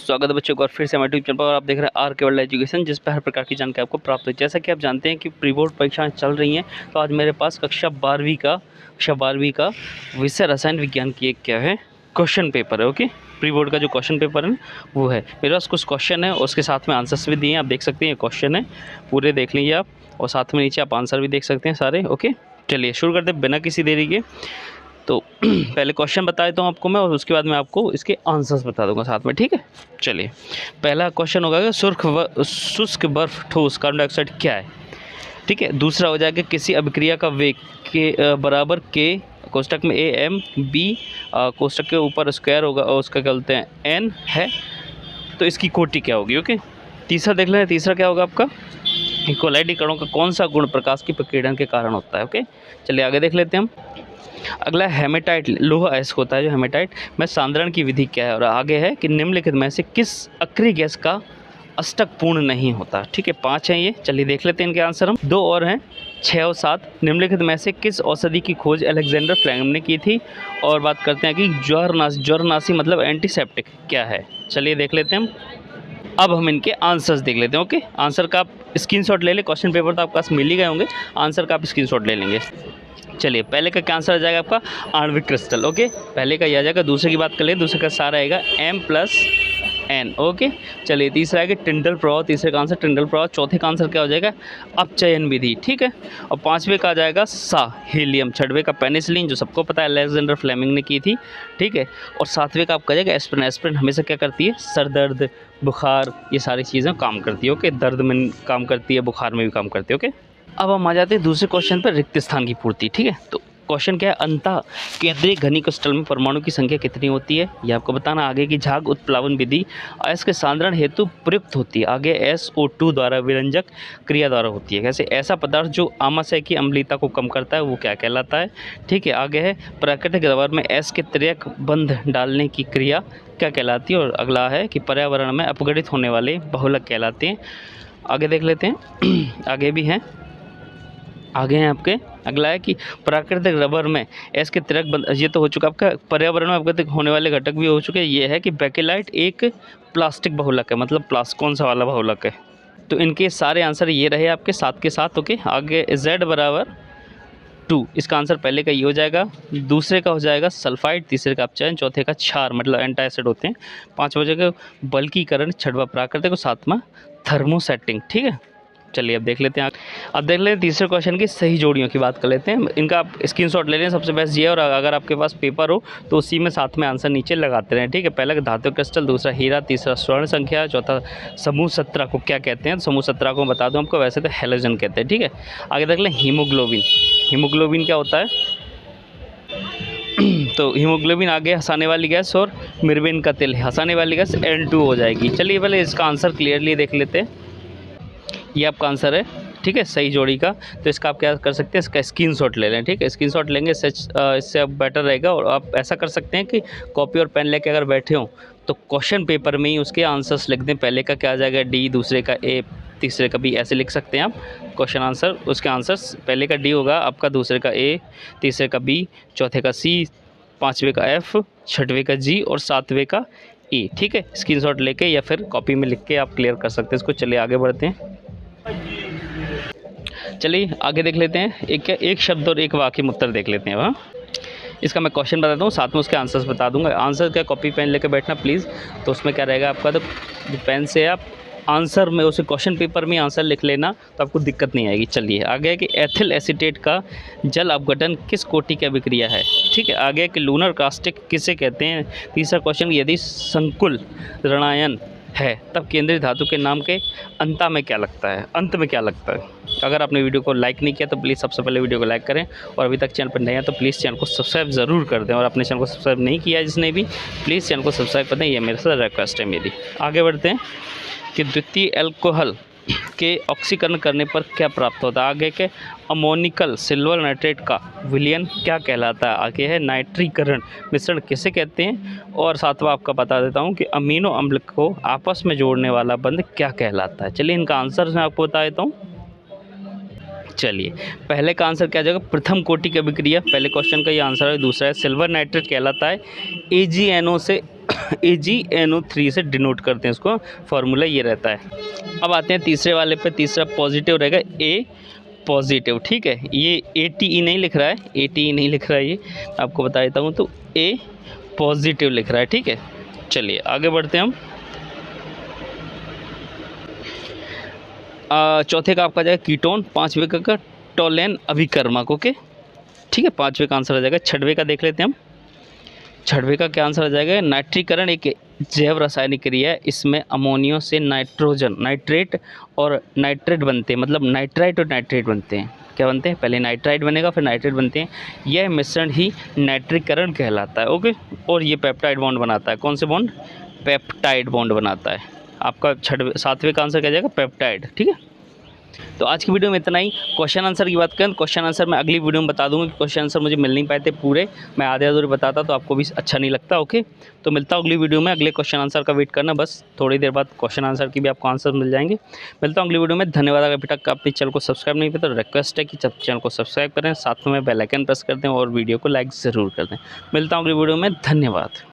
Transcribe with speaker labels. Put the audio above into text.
Speaker 1: स्वागत है बच्चों को और फिर से हमारे यूट्यूब चैनल पर। और आप देख रहे हैं आर के वर्ल्ड एजुकेशन, जिस पर हर प्रकार की जानकारी आपको प्राप्त हो। जैसा कि आप जानते हैं कि प्री बोर्ड परीक्षाएं चल रही हैं, तो आज मेरे पास कक्षा 12वीं का विषय रसायन विज्ञान की एक क्या है क्वेश्चन पेपर है। ओके, प्री बोर्ड का जो क्वेश्चन पेपर है वो है मेरे पास। कुछ क्वेश्चन है, उसके साथ में आंसर्स भी दिए हैं। आप देख सकते हैं, क्वेश्चन है पूरे देख लीजिए आप, और साथ में नीचे आप आंसर भी देख सकते हैं सारे। ओके, चलिए शुरू करते हैं बिना किसी देरी के। तो पहले क्वेश्चन बता देता हूँ आपको मैं, और उसके बाद मैं आपको इसके आंसर्स बता दूंगा साथ में, ठीक है। चलिए, पहला क्वेश्चन होगा कि शुष्क बर्फ ठोस कार्बन डाइऑक्साइड क्या है, ठीक है। दूसरा हो जाएगा किसी अभिक्रिया का वेग के बराबर के कोष्टक में AM B कोष्टक के ऊपर स्क्वायर होगा और उसका क्या बोलते हैं N है, तो इसकी कोटि क्या होगी। ओके, तीसरा देख लें, तीसरा क्या होगा आपका, इक्वलाइटी कणों का कौन सा गुण प्रकाश की प्रकीर्णन के कारण होता है। ओके, चलिए आगे देख लेते हैं हम। अगला हेमेटाइट लोहा ऐसा होता है जो हेमेटाइट में सांद्रण की विधि क्या है, और आगे है कि निम्नलिखित में से किस अक्रिय गैस का अष्टक पूर्ण नहीं होता। ठीक है, 5 हैं ये, चलिए देख लेते हैं इनके आंसर हम। 2 और हैं, 6 और 7। निम्नलिखित में से किस औषधि की खोज अलेक्जेंडर फ्लेमिंग ने की थी। और बात करते हैं कि ज्वरनाशी मतलब एंटीसेप्टिक क्या है। चलिए देख लेते हैं हम। अब हम इनके आंसर्स देख लेते हैं। ओके, आंसर का आप स्क्रीनशॉट ले लें, क्वेश्चन पेपर तो आपके पास मिल ही गए होंगे, आंसर का आप स्क्रीनशॉट ले लेंगे। चलिए, पहले का क्या आंसर आ जाएगा आपका, आणविक क्रिस्टल। ओके, पहले का ये आ जाएगा। दूसरे की बात कर ले, दूसरे का सारा आएगा M+N। ओके, चलिए तीसरा आएगा टिंडल प्रभाव, तीसरे का आंसर टिंडल प्रभाव। चौथे का आंसर क्या हो जाएगा, अपचयन विधि, ठीक है। और पांचवे का आ जाएगा हीलियम। छठवें का पेनिसिलिन, जो सबको पता है अलेक्जेंडर फ्लेमिंग ने की थी, ठीक है। और सातवें का आपका जाएगा एस्पिरिन। एस्पिरिन हमेशा क्या करती है, सर दर्द, बुखार, ये सारी चीज़ें काम करती है। ओके, दर्द में काम करती है, बुखार में भी काम करती है। ओके, अब हम आ जाते हैं दूसरे क्वेश्चन पर, रिक्त स्थान की पूर्ति, ठीक है। तो क्वेश्चन क्या है, अंतः केंद्रीय घनीय क्रिस्टल में परमाणु की संख्या कितनी होती है, ये आपको बताना। आगे की झाग उत्प्लावन विधि अयस्क के सांद्रण हेतु प्रयुक्त होती है। आगे SO2 द्वारा विरंजक क्रिया द्वारा होती है। कैसे, ऐसा पदार्थ जो आमाशय की अम्लीयता को कम करता है वो क्या कहलाता है, ठीक है। आगे है प्राकृतिक रबर में S के त्रियक बंध डालने की क्रिया क्या कहलाती है। और अगला है कि पर्यावरण में अपघटित होने वाले बहुलक कहलाते हैं। आगे देख लेते हैं आगे भी हैं, आगे हैं आपके। अगला है कि प्राकृतिक रबर में एस के त्रियक बंध, ये तो हो चुका आपका। पर्यावरण में अपघटित होने वाले घटक भी हो चुके हैं। ये है कि बेकेलाइट एक प्लास्टिक बहुलक है, मतलब कौन सा वाला बहुलक है। तो इनके सारे आंसर ये रहे आपके 7 के 7। ओके, आगे Z=2, इसका आंसर पहले का ये हो जाएगा। दूसरे का हो जाएगा सल्फाइड, तीसरे का अपचयन, चौथे का क्षार मतलब एंटासिड होते हैं, पाँचवा जगह बल्कीकरण, छठवा प्राकृतिक और सातवां थर्मोसेटिंग, ठीक है। चलिए अब देख लेते हैं, अब देख लेते हैं तीसरे क्वेश्चन की सही जोड़ियों की बात कर लेते हैं। इनका आप स्क्रीनशॉट ले लें, सबसे बेस्ट ये है। और अगर आपके पास पेपर हो तो उसी में साथ में आंसर नीचे लगाते रहें, ठीक है। पहला धातु क्रिस्टल, दूसरा हीरा, तीसरा स्वर्ण संख्या, चौथा समूह 17 को क्या कहते हैं। समूह 17 को बता दूं आपको, वैसे तो हैलोजन कहते हैं, ठीक है। आगे देख लें हीमोग्लोबिन। हीमोग्लोबिन क्या होता है तो हीमोग्लोबिन आगे हंसाने वाली गैस, और मिर्वेन का तेल हंसाने वाली गैस N2 हो जाएगी। चलिए पहले इसका आंसर क्लियरली देख लेते हैं। ये आपका आंसर है, ठीक है, सही जोड़ी का। तो इसका आप क्या कर सकते हैं, इसका स्क्रीनशॉट ले लें, ठीक है। स्क्रीनशॉट लेंगे, इससे अब बेटर रहेगा। और आप ऐसा कर सकते हैं कि कॉपी और पेन लेके अगर बैठे हों तो क्वेश्चन पेपर में ही उसके आंसर्स लिख दें। पहले का क्या आ जाएगा D, दूसरे का A, तीसरे का B, ऐसे लिख सकते हैं आप क्वेश्चन आंसर। उसके आंसर्स पहले का D होगा आपका, दूसरे का A, तीसरे का B, चौथे का C, पाँचवें का F, छठवें का G और सातवें का E, ठीक है। स्क्रीनशॉट लेके या फिर कॉपी में लिख के आप क्लियर कर सकते हैं इसको। चलिए आगे बढ़ते हैं। चलिए आगे देख लेते हैं, एक शब्द और एक वाक्य में उत्तर देख लेते हैं। वहाँ इसका मैं क्वेश्चन बताता हूँ, साथ में उसके आंसर्स बता दूंगा। आंसर क्या, कॉपी पेन लेकर बैठना प्लीज़। तो उसमें क्या रहेगा आपका, तो पेन से आप आंसर में उसे क्वेश्चन पेपर में आंसर लिख लेना, तो आपको दिक्कत नहीं आएगी। चलिए आगे है कि एथिल एसीटेट का जल अपघटन किस कोटि की अभिक्रिया है, ठीक है। आगे है कि लूनर कास्टिक किसे कहते हैं। तीसरा क्वेश्चन, यदि संकुल ऋणायन है तब केंद्रीय धातु के नाम के अंत में क्या लगता है। अगर आपने वीडियो को लाइक नहीं किया तो प्लीज़ सबसे पहले वीडियो को लाइक करें, और अभी तक चैनल पर नए हैं तो प्लीज़ चैनल को सब्सक्राइब ज़रूर कर दें। और अपने चैनल को सब्सक्राइब नहीं किया है जिसने भी, प्लीज़ चैनल को सब्सक्राइब कर दें, ये मेरे साथ रिक्वेस्ट है मेरी। आगे बढ़ते हैं कि द्वितीय एल्कोहल के ऑक्सीकरण करने पर क्या प्राप्त होता है। आगे के अमोनिकल सिल्वर नाइट्रेट का विलयन क्या कहलाता है। आगे है नाइट्रीकरण मिश्रण किसे कहते हैं। और सातवां आपका बता देता हूँ कि अमीनो अम्ल को आपस में जोड़ने वाला बंध क्या कहलाता है। चलिए इनका आंसर मैं आपको बता देता हूँ। चलिए पहले का आंसर क्या आ जाएगा, प्रथम कोटि की अभिक्रिया, पहले क्वेश्चन का ये आंसर है। दूसरा है सिल्वर नाइट्रेट कहलाता है AgNO से AgNO3 से डिनोट करते हैं इसको, फार्मूला ये रहता है। अब आते हैं तीसरे वाले पे, तीसरा पॉजिटिव रहेगा A पॉजिटिव, ठीक है। ये ATE नहीं लिख रहा है, ATE नहीं लिख रहा है, ये आपको बता देता हूँ। तो A पॉजिटिव लिख रहा है, ठीक है। चलिए आगे बढ़ते हैं हम। चौथे का आपका जाएगा कीटोन, पाँचवें का टोलेन अभिकर्मक, ओके ठीक है, पाँचवें का आंसर आ जाएगा। छठवें का देख लेते हैं हम। छठवें का क्या आंसर आ जाएगा, नाइट्रीकरण एक जैव रासायनिक क्रिया है, इसमें अमोनियो से नाइट्रोजन, नाइट्रेट और नाइट्रेट बनते हैं, मतलब नाइट्राइट और नाइट्रेट बनते हैं। क्या बनते हैं, पहले नाइट्राइट बनेगा फिर नाइट्रेट बनते हैं, यह मिश्रण ही नाइट्रीकरण कहलाता है, ओके। और ये पेप्टाइड बॉन्ड बनाता है, कौन से बॉन्ड, पेप्टाइड बॉन्ड बनाता है। आपका सातवें का आंसर क्या जाएगा, पेप्टाइड, ठीक है। तो आज की वीडियो में इतना ही। क्वेश्चन आंसर की बात करें, क्वेश्चन आंसर मैं अगली वीडियो में बता दूंगा कि क्वेश्चन आंसर मुझे मिल नहीं पाए थे पूरे, मैं आधे अधूरे बताता तो आपको भी अच्छा नहीं लगता, ओके। तो मिलता हूँ अगली वीडियो में, अगले क्वेश्चन आंसर का वेट करना, बस थोड़ी देर बाद क्वेश्चन आंसर की भी आपको आंसर मिल जाएंगे। मिलता हूँ अगली वीडियो में, धन्यवाद। अगर अभी तक अपने चैनल को सब्सक्राइब नहीं किया तो रिक्वेस्ट है कि चैनल को सब्सक्राइब करें, साथ में बेल आइकन प्रेस कर दें और वीडियो को लाइक ज़रूर कर दें। मिलता हूँ अगली वीडियो में, धन्यवाद।